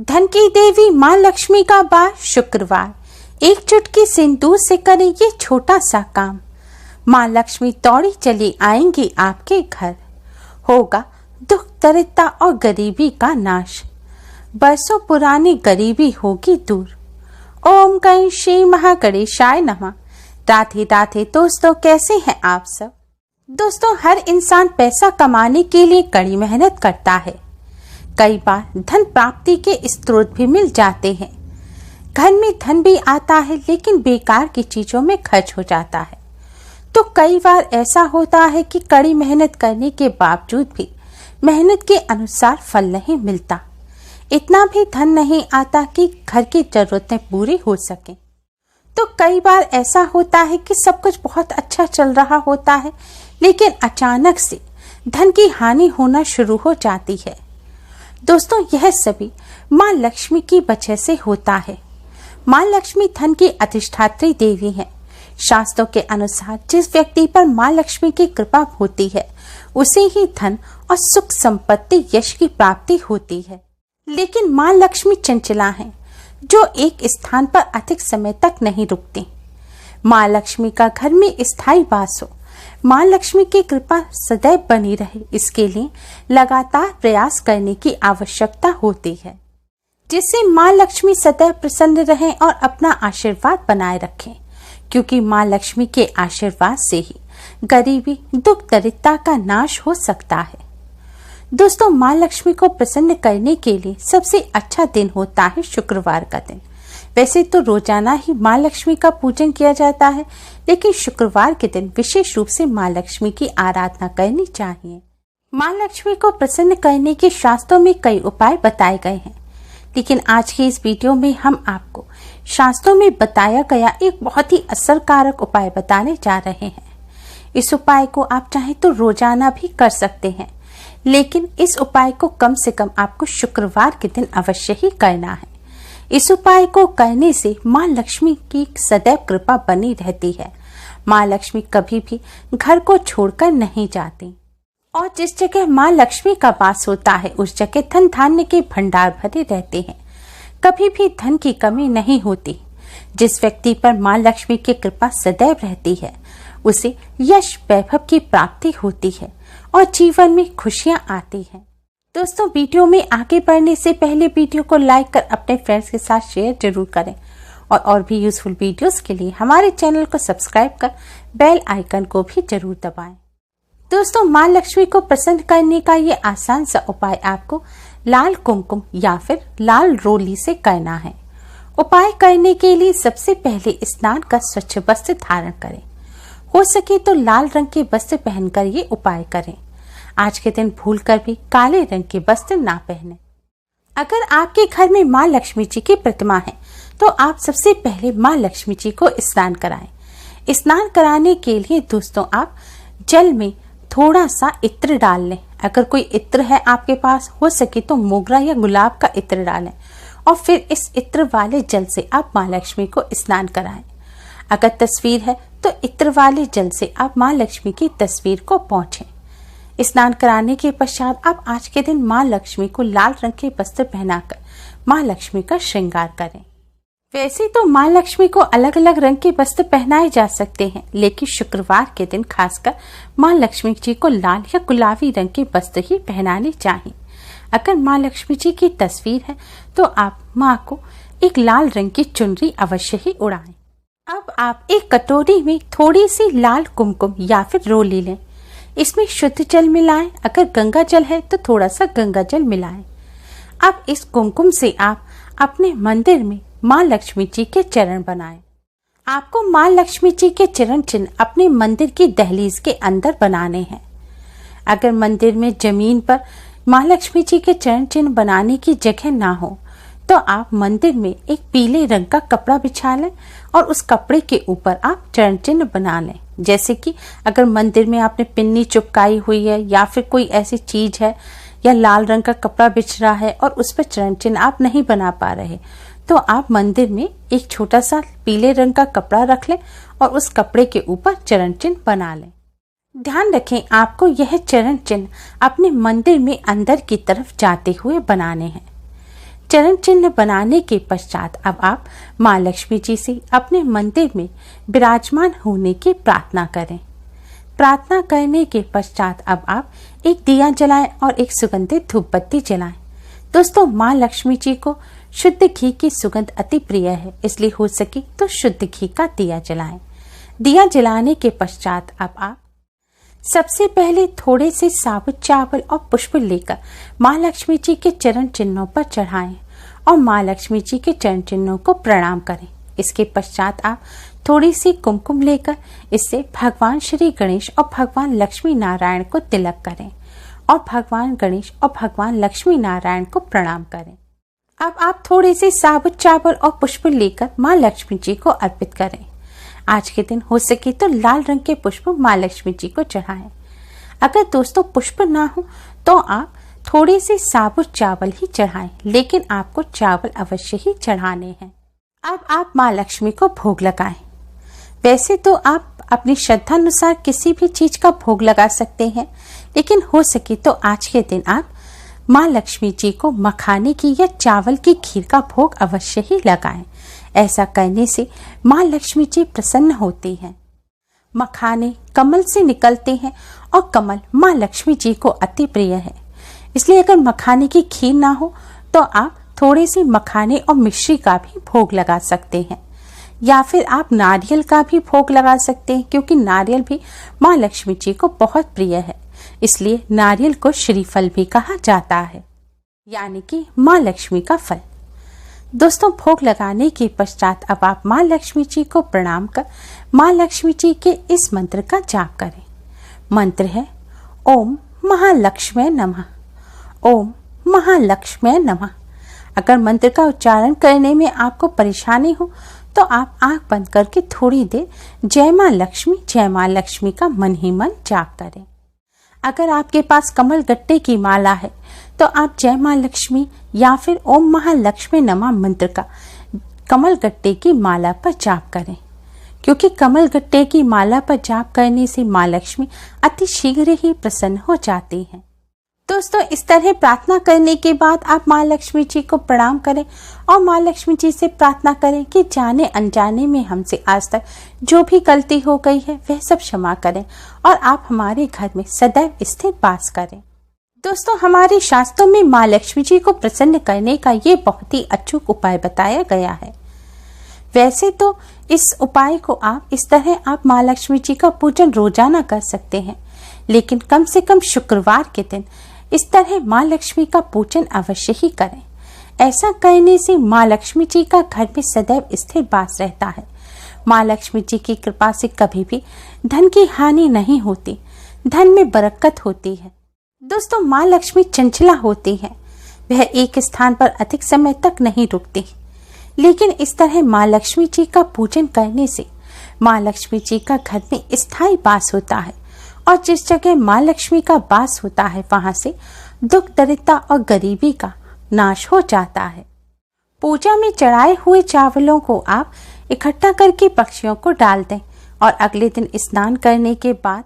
धन की देवी माँ लक्ष्मी का बार शुक्रवार, एक चुटकी सिंदूर से करें ये छोटा सा काम। माँ लक्ष्मी दौड़ी चली आएंगी आपके घर, होगा दुख दरिद्रता और गरीबी का नाश, बरसों पुरानी गरीबी होगी दूर। ओम गण श्री महागणेशाय नमः। राधे राधे दोस्तों, कैसे हैं आप सब। दोस्तों, हर इंसान पैसा कमाने के लिए कड़ी मेहनत करता है। कई बार धन प्राप्ति के स्रोत भी मिल जाते हैं। घर में धन भी आता है लेकिन बेकार की चीजों में खर्च हो जाता है। तो कई बार ऐसा होता है कि कड़ी मेहनत करने के बावजूद भी मेहनत के अनुसार फल नहीं मिलता। इतना भी धन नहीं आता कि घर की जरूरतें पूरी हो सके। तो कई बार ऐसा होता है कि सब कुछ बहुत अच्छा चल रहा होता है लेकिन अचानक से धन की हानि होना शुरू हो जाती है। दोस्तों, यह सभी माँ लक्ष्मी की वजह से होता है। माँ लक्ष्मी धन की अधिष्ठात्री देवी हैं। शास्त्रों के अनुसार जिस व्यक्ति पर माँ लक्ष्मी की कृपा होती है उसे ही धन और सुख संपत्ति यश की प्राप्ति होती है। लेकिन माँ लक्ष्मी चंचला हैं, जो एक स्थान पर अधिक समय तक नहीं रुकती। माँ लक्ष्मी का घर में स्थायी वास हो, माँ लक्ष्मी की कृपा सदैव बनी रहे, इसके लिए लगातार प्रयास करने की आवश्यकता होती है, जिससे माँ लक्ष्मी सदैव प्रसन्न रहें और अपना आशीर्वाद बनाए रखें। क्योंकि माँ लक्ष्मी के आशीर्वाद से ही गरीबी, दुख दरिद्रता का नाश हो सकता है। दोस्तों, माँ लक्ष्मी को प्रसन्न करने के लिए सबसे अच्छा दिन होता है शुक्रवार का दिन। वैसे तो रोजाना ही माँ लक्ष्मी का पूजन किया जाता है, लेकिन शुक्रवार के दिन विशेष रूप से माँ लक्ष्मी की आराधना करनी चाहिए। माँ लक्ष्मी को प्रसन्न करने के शास्त्रों में कई उपाय बताए गए हैं, लेकिन आज की इस वीडियो में हम आपको शास्त्रों में बताया गया एक बहुत ही असरकारक उपाय बताने जा रहे हैं। इस उपाय को आप चाहें तो रोजाना भी कर सकते हैं, लेकिन इस उपाय को कम से कम आपको शुक्रवार के दिन अवश्य ही करना है। इस उपाय को करने से माँ लक्ष्मी की सदैव कृपा बनी रहती है। माँ लक्ष्मी कभी भी घर को छोड़कर नहीं जाती और जिस जगह माँ लक्ष्मी का वास होता है उस जगह धन धान्य के भंडार भरे रहते हैं। कभी भी धन की कमी नहीं होती। जिस व्यक्ति पर माँ लक्ष्मी की कृपा सदैव रहती है उसे यश वैभव की प्राप्ति होती है और जीवन में खुशियां आती हैं। दोस्तों, वीडियो में आगे बढ़ने से पहले वीडियो को लाइक कर अपने फ्रेंड्स के साथ शेयर जरूर करें और भी यूजफुल वीडियोस के लिए हमारे चैनल को सब्सक्राइब कर बेल आइकन को भी जरूर दबाएं। दोस्तों, माँ लक्ष्मी को प्रसन्न करने का ये आसान सा उपाय आपको लाल कुमकुम या फिर लाल रोली से करना है। उपाय करने के लिए सबसे पहले स्नान कर स्वच्छ वस्त्र धारण करें। हो सके तो लाल रंग के वस्त्र पहनकर ये उपाय करें। आज के दिन भूलकर भी काले रंग के वस्त्र ना पहने। अगर आपके घर में माँ लक्ष्मी जी की प्रतिमा है तो आप सबसे पहले माँ लक्ष्मी जी को स्नान कराएं। स्नान कराने के लिए दोस्तों आप जल में थोड़ा सा इत्र डाल लें। अगर कोई इत्र है आपके पास, हो सके तो मोगरा या गुलाब का इत्र डालें और फिर इस इत्र वाले जल से आप माँ लक्ष्मी को स्नान कराएं। अगर तस्वीर है तो इत्र वाले जल से आप माँ लक्ष्मी की तस्वीर को पोंछें। स्नान कराने के पश्चात आप आज के दिन माँ लक्ष्मी को लाल रंग के वस्त्र पहनाकर माँ लक्ष्मी का श्रृंगार करें। वैसे तो माँ लक्ष्मी को अलग अलग रंग के वस्त्र पहनाए जा सकते हैं, लेकिन शुक्रवार के दिन खासकर माँ लक्ष्मी जी को लाल या गुलाबी रंग के वस्त्र ही पहनाने चाहिए। अगर माँ लक्ष्मी जी की तस्वीर है तो आप माँ को एक लाल रंग की चुनरी अवश्य ही उड़ाएं। अब आप एक कटोरी में थोड़ी सी लाल कुमकुम या फिर रोली लें। इसमें शुद्ध जल मिलाएं। अगर गंगा जल है तो थोड़ा सा गंगा जल मिलाएं। अब इस कुमकुम से आप अपने मंदिर में माँ लक्ष्मी जी के चरण बनाएं। आपको माँ लक्ष्मी जी के चरण चिन्ह अपने मंदिर की दहलीज के अंदर बनाने हैं। अगर मंदिर में जमीन पर माँ लक्ष्मी जी के चरण चिन्ह बनाने की जगह ना हो तो आप मंदिर में एक पीले रंग का कपड़ा बिछा लें और उस कपड़े के ऊपर आप चरण चिन्ह बना लें। जैसे कि अगर मंदिर में आपने पिन्नी चिपकाई हुई है या फिर कोई ऐसी चीज है या लाल रंग का कपड़ा बिछ रहा है और उस पर चरण चिन्ह आप नहीं बना पा रहे तो आप मंदिर में एक छोटा सा पीले रंग का कपड़ा रख लें और उस कपड़े के ऊपर चरण चिन्ह बना लें। ध्यान रखें, आपको यह चरण चिन्ह अपने मंदिर में अंदर की तरफ जाते हुए बनाने हैं। चरण चिन्ह बनाने के पश्चात अब आप माँ लक्ष्मी जी से अपने मंदिर में विराजमान होने की प्रार्थना करें। प्रार्थना करने के पश्चात अब आप एक दिया जलाएं और एक सुगंधित धूप बत्ती जलाएं। दोस्तों, माँ लक्ष्मी जी को शुद्ध घी की सुगंध अति प्रिय है, इसलिए हो सके तो शुद्ध घी का दिया जलाएं। दिया जलाने के पश्चात अब आप सबसे पहले थोड़े से साबुत चावल और पुष्प लेकर माँ लक्ष्मी जी के चरण चिन्हों पर चढ़ाएं और माँ लक्ष्मी जी के चरण चिन्हों को प्रणाम करें। इसके पश्चात आप थोड़ी सी कुमकुम लेकर इससे भगवान श्री गणेश और भगवान लक्ष्मी नारायण को तिलक करें और भगवान गणेश और भगवान लक्ष्मी नारायण को प्रणाम करें। अब आप थोड़े से साबुत चावल और पुष्प लेकर माँ लक्ष्मी जी को अर्पित करें। आज के दिन हो सके तो लाल रंग के पुष्प माँ लक्ष्मी जी को चढ़ाएं। अगर दोस्तों पुष्प ना हो तो आप थोड़े से साबुत चावल ही चढ़ाएं, लेकिन आपको चावल अवश्य ही चढ़ाने हैं। अब आप माँ लक्ष्मी को भोग लगाएं। वैसे तो आप अपनी श्रद्धा अनुसार किसी भी चीज का भोग लगा सकते हैं, लेकिन हो सके तो आज के दिन आप माँ लक्ष्मी जी को मखाने की या चावल की खीर का भोग अवश्य ही लगाएं। ऐसा करने से माँ लक्ष्मी जी प्रसन्न होती हैं। मखाने कमल से निकलते हैं और कमल माँ लक्ष्मी जी को अति प्रिय है, इसलिए अगर मखाने की खीर ना हो तो आप थोड़े से मखाने और मिश्री का भी भोग लगा सकते हैं, या फिर आप नारियल का भी भोग लगा सकते हैं, क्योंकि नारियल भी माँ लक्ष्मी जी को बहुत प्रिय है, इसलिए नारियल को श्रीफल भी कहा जाता है, यानी कि माँ लक्ष्मी का फल। दोस्तों, भोग लगाने के पश्चात अब आप माँ लक्ष्मी जी को प्रणाम कर माँ लक्ष्मी जी के इस मंत्र का जाप करें। मंत्र है ओम महालक्ष्मी नमः, ओम महालक्ष्मी नमः। अगर मंत्र का उच्चारण करने में आपको परेशानी हो तो आप आंख बंद करके थोड़ी देर जय माँ लक्ष्मी का मन ही मन जाप करें। अगर आपके पास कमल गट्टे की माला है तो आप जय माँ लक्ष्मी या फिर ओम महालक्ष्मी नमः मंत्र का कमल गट्टे की माला पर जाप करें, क्योंकि कमल गट्टे की माला पर जाप करने से माँ लक्ष्मी अति शीघ्र ही प्रसन्न हो जाती हैं। दोस्तों, इस तरह प्रार्थना करने के बाद आप माँ लक्ष्मी जी को प्रणाम करें और माँ लक्ष्मी जी से प्रार्थना करें कि जाने अनजाने में हमसे आज तक जो भी गलती हो गई है वह सब क्षमा करें और आप हमारे घर में सदैव स्थिर वास करें। दोस्तों, हमारे शास्त्रों में माँ लक्ष्मी जी को प्रसन्न करने का ये बहुत ही अचूक उपाय बताया गया है। वैसे तो इस उपाय को इस तरह आप माँ लक्ष्मी जी का पूजन रोजाना कर सकते हैं, लेकिन कम से कम शुक्रवार के दिन इस तरह माँ लक्ष्मी का पूजन अवश्य ही करें। ऐसा करने से माँ लक्ष्मी जी का घर में सदैव स्थिर वास रहता है। माँ लक्ष्मी जी की कृपा से कभी भी धन की हानि नहीं होती, धन में बरकत होती है। दोस्तों, माँ लक्ष्मी चंचला होती है, वह एक स्थान पर अधिक समय तक नहीं रुकती, लेकिन इस तरह माँ लक्ष्मी जी का पूजन करने से माँ लक्ष्मी जी का घर में स्थायी वास होता है और जिस जगह माँ लक्ष्मी का वास होता है वहां से दुख दरिद्रता और गरीबी का नाश हो जाता है। पूजा में चढ़ाए हुए चावलों को आप इकट्ठा करके पक्षियों को डाल दें और अगले दिन स्नान करने के बाद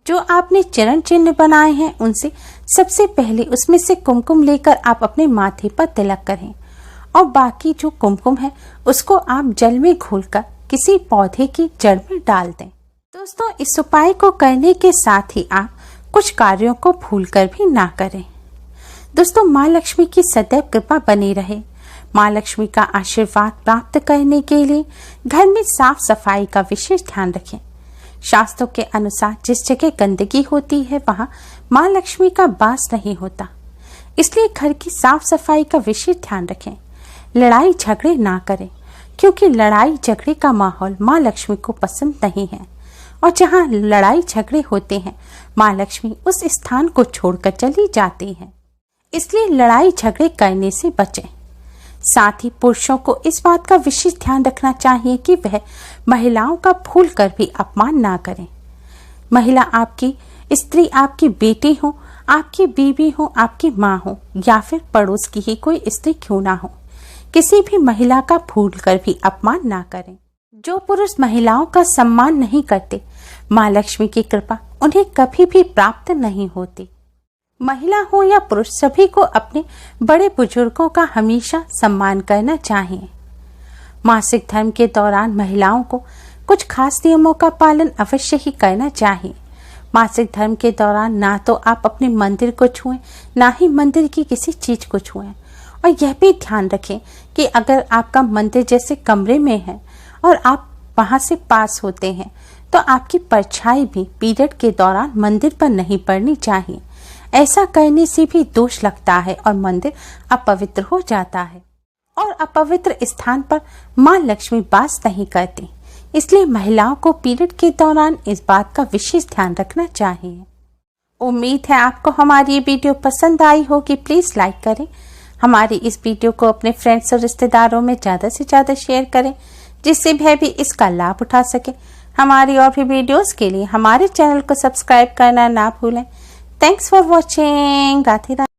जो आपने चरण चिन्ह बनाए हैं उनसे सबसे पहले उसमें से कुमकुम लेकर आप अपने माथे पर तिलक करें और बाकी जो कुमकुम है उसको आप जल में घोलकर किसी पौधे की जड़ में डाल दें। दोस्तों, इस उपाय को करने के साथ ही आप कुछ कार्यों को भूलकर भी ना करें। दोस्तों, माँ लक्ष्मी की सदैव कृपा बनी रहे। माँ लक्ष्मी का आशीर्वाद प्राप्त करने के लिए घर में साफ सफाई का विशेष ध्यान रखें। शास्त्रों के अनुसार जिस जगह गंदगी होती है वहां माँ लक्ष्मी का वास नहीं होता, इसलिए घर की साफ सफाई का विशेष ध्यान रखें। लड़ाई झगड़े ना करें, क्योंकि लड़ाई झगड़े का माहौल माँ लक्ष्मी को पसंद नहीं है और जहाँ लड़ाई झगड़े होते हैं माँ लक्ष्मी उस स्थान को छोड़कर चली जाती हैं, इसलिए लड़ाई झगड़े करने से बचें। साथ ही पुरुषों को इस बात का विशेष ध्यान रखना चाहिए कि वह महिलाओं का भूल कर भी अपमान ना करें। महिला आपकी स्त्री आपकी बेटी हो, आपकी बीवी हो, आपकी माँ हो या फिर पड़ोस की ही कोई स्त्री क्यों ना हो, किसी भी महिला का भूल कर भी अपमान ना करें। जो पुरुष महिलाओं का सम्मान नहीं करते, माँ लक्ष्मी की कृपा उन्हें कभी भी प्राप्त नहीं होती। महिला हो या पुरुष, सभी को अपने बड़े बुजुर्गों का हमेशा सम्मान करना चाहिए। मासिक धर्म के दौरान महिलाओं को कुछ खास नियमों का पालन अवश्य ही करना चाहिए। मासिक धर्म के दौरान ना तो आप अपने मंदिर को छुएं, ना ही मंदिर की किसी चीज को छुएं। और यह भी ध्यान रखें कि अगर आपका मंदिर जैसे कमरे में है और आप वहां से पास होते हैं तो आपकी परछाई भी पीरियड के दौरान मंदिर पर नहीं पड़नी चाहिए। ऐसा करने से भी दोष लगता है और मंदिर अपवित्र हो जाता है और अपवित्र स्थान पर मां लक्ष्मी वास नहीं करती। इसलिए महिलाओं को पीरियड के दौरान इस बात का विशेष ध्यान रखना चाहिए। उम्मीद है आपको हमारी ये वीडियो पसंद आई होगी। प्लीज लाइक करें, हमारी इस वीडियो को अपने फ्रेंड्स और रिश्तेदारों में ज़्यादा से ज़्यादा शेयर करें, जिससे वह भी इसका लाभ उठा सके। हमारी और भी वीडियोस के लिए हमारे चैनल को सब्सक्राइब करना ना भूलें। Thanks for watching. Radhe Radhe.